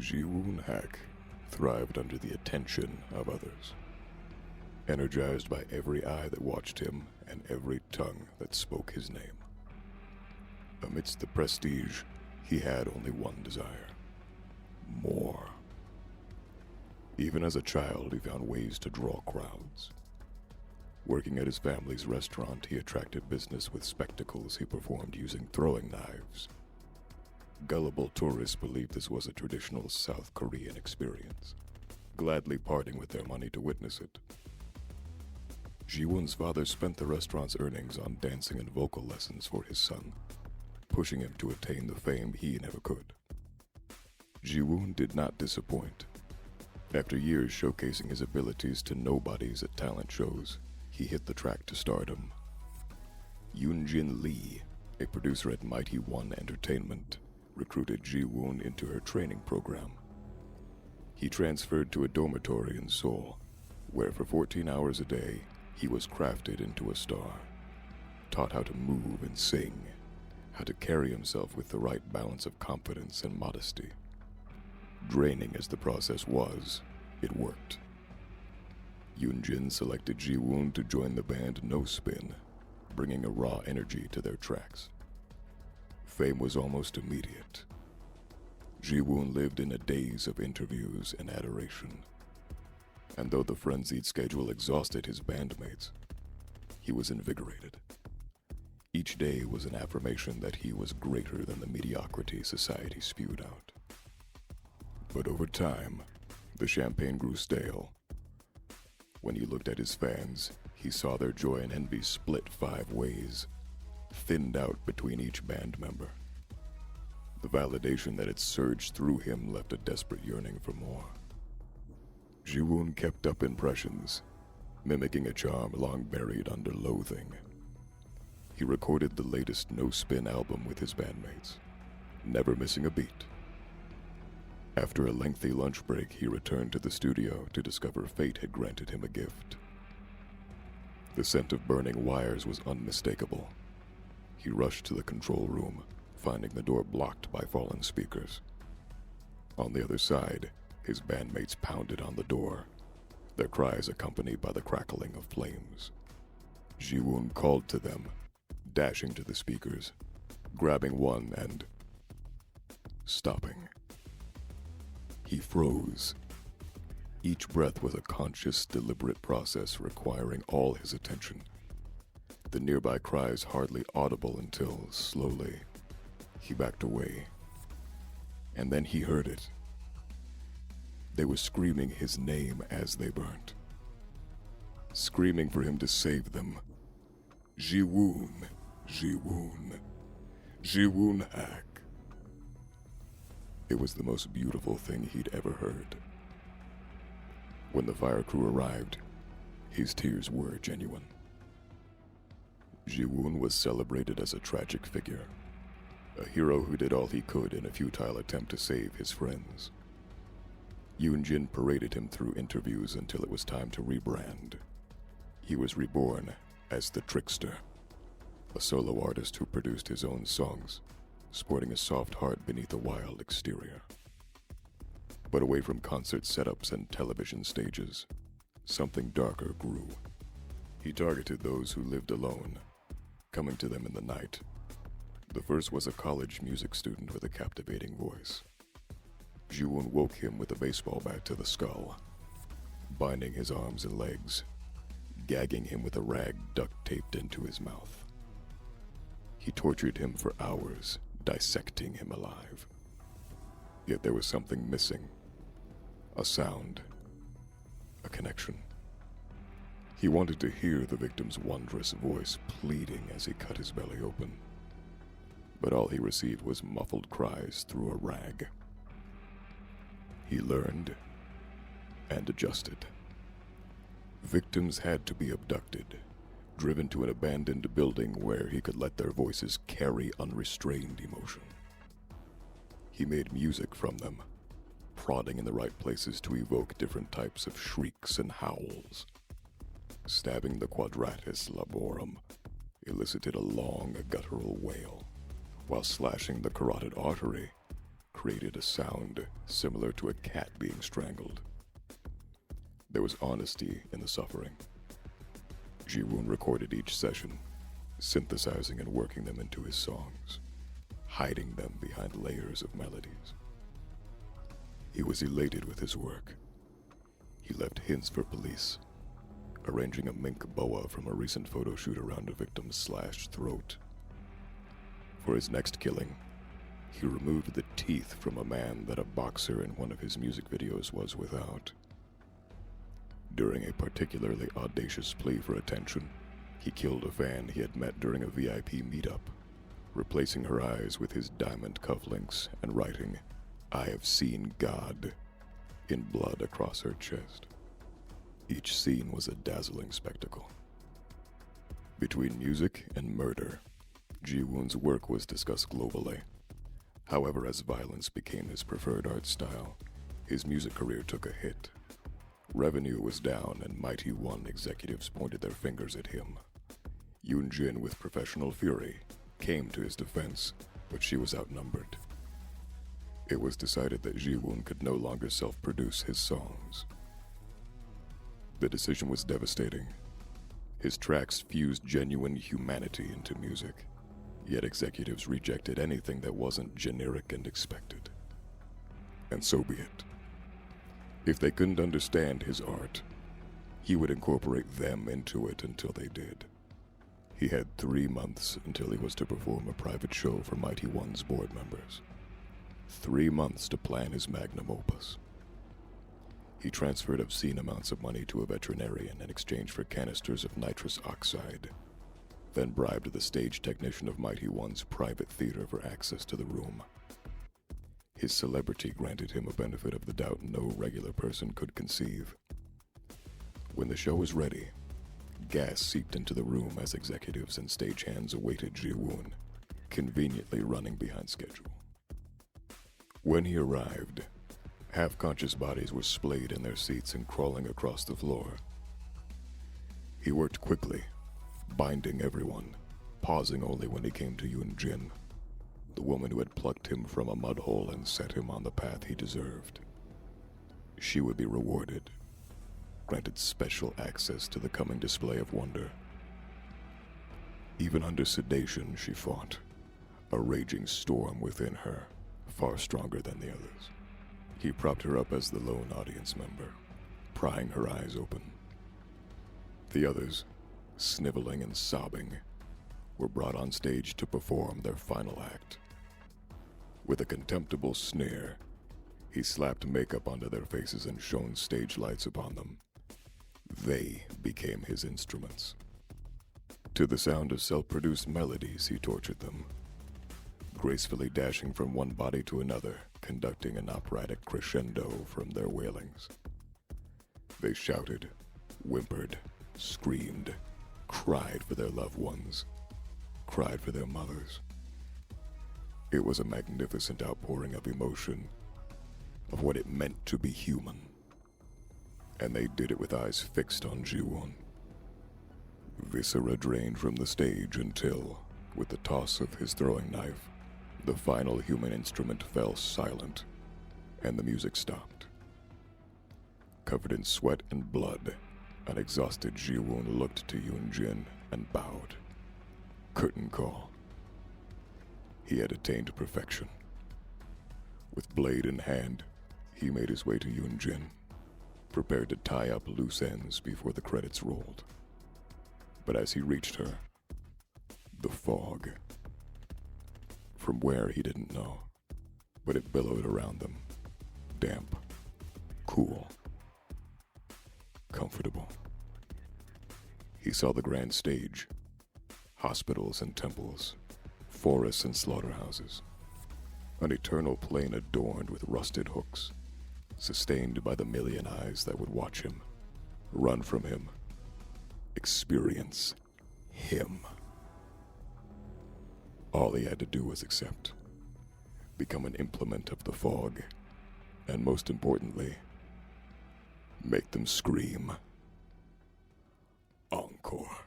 Ji-woon Hack thrived under the attention of others, energized by every eye that watched him and every tongue that spoke his name. Amidst the prestige, he had only one desire: more. Even as a child, he found ways to draw crowds. Working at his family's restaurant, he attracted business with spectacles he performed using throwing knives. Gullible tourists believed this was a traditional South Korean experience, gladly parting with their money to witness it. Ji-woon's father spent the restaurant's earnings on dancing and vocal lessons for his son, pushing him to attain the fame he never could. Ji-woon did not disappoint. After years showcasing his abilities to nobodies at talent shows, he hit the track to stardom. Yoonjin Lee, a producer at Mighty One Entertainment, recruited Ji-woon into her training program. He transferred to a dormitory in Seoul, where for 14 hours a day, he was crafted into a star, taught how to move and sing, how to carry himself with the right balance of confidence and modesty. Draining as the process was, it worked. Yoonjin selected Ji-woon to join the band No Spin, bringing a raw energy to their tracks. Fame was almost immediate. Ji-woon lived in a daze of interviews and adoration. And though the frenzied schedule exhausted his bandmates, he was invigorated. Each day was an affirmation that he was greater than the mediocrity society spewed out. But over time, the champagne grew stale. When he looked at his fans, he saw their joy and envy split 5 ways, thinned out between each band member. The validation that had surged through him left a desperate yearning for more. Ji-woon kept up impressions, mimicking a charm long buried under loathing. He recorded the latest No Spin album with his bandmates, never missing a beat. After a lengthy lunch break, he returned to the studio to discover fate had granted him a gift. The scent of burning wires was unmistakable. He rushed to the control room, finding the door blocked by fallen speakers. On the other side, his bandmates pounded on the door, their cries accompanied by the crackling of flames. Ji-woon called to them, dashing to the speakers, grabbing one and stopping. He froze. Each breath was a conscious, deliberate process requiring all his attention. The nearby cries hardly audible until, slowly, he backed away. And then he heard it. They were screaming his name as they burnt, screaming for him to save them. Ji-woon, Ji-woon, Ji-woon Hack. It was the most beautiful thing he'd ever heard. When the fire crew arrived, his tears were genuine. Ji-woon was celebrated as a tragic figure, a hero who did all he could in a futile attempt to save his friends. Yoonjin paraded him through interviews until it was time to rebrand. He was reborn as the Trickster, a solo artist who produced his own songs, sporting a soft heart beneath a wild exterior. But away from concert setups and television stages, something darker grew. He targeted those who lived alone, coming to them in the night. The first was a college music student with a captivating voice. Ji-woon woke him with a baseball bat to the skull, binding his arms and legs, gagging him with a rag duct-taped into his mouth. He tortured him for hours, dissecting him alive. Yet there was something missing. A sound. A connection. He wanted to hear the victim's wondrous voice pleading as he cut his belly open. But all he received was muffled cries through a rag. He learned and adjusted. Victims had to be abducted, driven to an abandoned building where he could let their voices carry unrestrained emotion. He made music from them, prodding in the right places to evoke different types of shrieks and howls. Stabbing the quadratus laborum elicited a long, guttural wail, while slashing the carotid artery created a sound similar to a cat being strangled. There was honesty in the suffering. Ji-woon recorded each session, synthesizing and working them into his songs, hiding them behind layers of melodies. He was elated with his work. He left hints for police, arranging a mink boa from a recent photo shoot around a victim's slashed throat. For his next killing, he removed the teeth from a man that a boxer in one of his music videos was without. During a particularly audacious plea for attention, he killed a fan he had met during a VIP meetup, replacing her eyes with his diamond cufflinks and writing, "I have seen God," in blood across her chest. Each scene was a dazzling spectacle. Between music and murder, Ji-woon's work was discussed globally. However, as violence became his preferred art style, his music career took a hit. Revenue was down and Mighty One executives pointed their fingers at him. Yoon-jin, with professional fury, came to his defense, but she was outnumbered. It was decided that Ji-woon could no longer self-produce his songs. The decision was devastating. His tracks fused genuine humanity into music, yet executives rejected anything that wasn't generic and expected. And so be it. If they couldn't understand his art, he would incorporate them into it until they did. He had 3 months until he was to perform a private show for Mighty One's board members. 3 months to plan his magnum opus. He transferred obscene amounts of money to a veterinarian in exchange for canisters of nitrous oxide, then bribed the stage technician of Mighty One's private theater for access to the room. His celebrity granted him a benefit of the doubt no regular person could conceive. When the show was ready, gas seeped into the room as executives and stagehands awaited Ji-woon, conveniently running behind schedule. When he arrived, half-conscious bodies were splayed in their seats and crawling across the floor. He worked quickly, binding everyone, pausing only when he came to Yoon-jin, the woman who had plucked him from a mud hole and set him on the path he deserved. She would be rewarded, granted special access to the coming display of wonder. Even under sedation, she fought, a raging storm within her, far stronger than the others. He propped her up as the lone audience member, prying her eyes open. The others, sniveling and sobbing, were brought on stage to perform their final act. With a contemptible sneer, he slapped makeup onto their faces and shone stage lights upon them. They became his instruments. To the sound of self-produced melodies, he tortured them, gracefully dashing from one body to another, conducting an operatic crescendo from their wailings. They shouted, whimpered, screamed, cried for their loved ones, cried for their mothers. It was a magnificent outpouring of emotion, of what it meant to be human. And they did it with eyes fixed on Ji-woon. Viscera drained from the stage until, with the toss of his throwing knife, the final human instrument fell silent, and the music stopped. Covered in sweat and blood, an exhausted Ji-woon looked to Yoon-jin and bowed. Curtain call. He had attained perfection. With blade in hand, he made his way to Yoon-jin, prepared to tie up loose ends before the credits rolled. But as he reached her, the fog, from where he didn't know, but it billowed around them, damp, cool, comfortable. He saw the grand stage, hospitals and temples, forests and slaughterhouses, an eternal plain adorned with rusted hooks, sustained by the million eyes that would watch him, run from him, experience him. All he had to do was accept, become an implement of the fog, and most importantly, make them scream. Encore.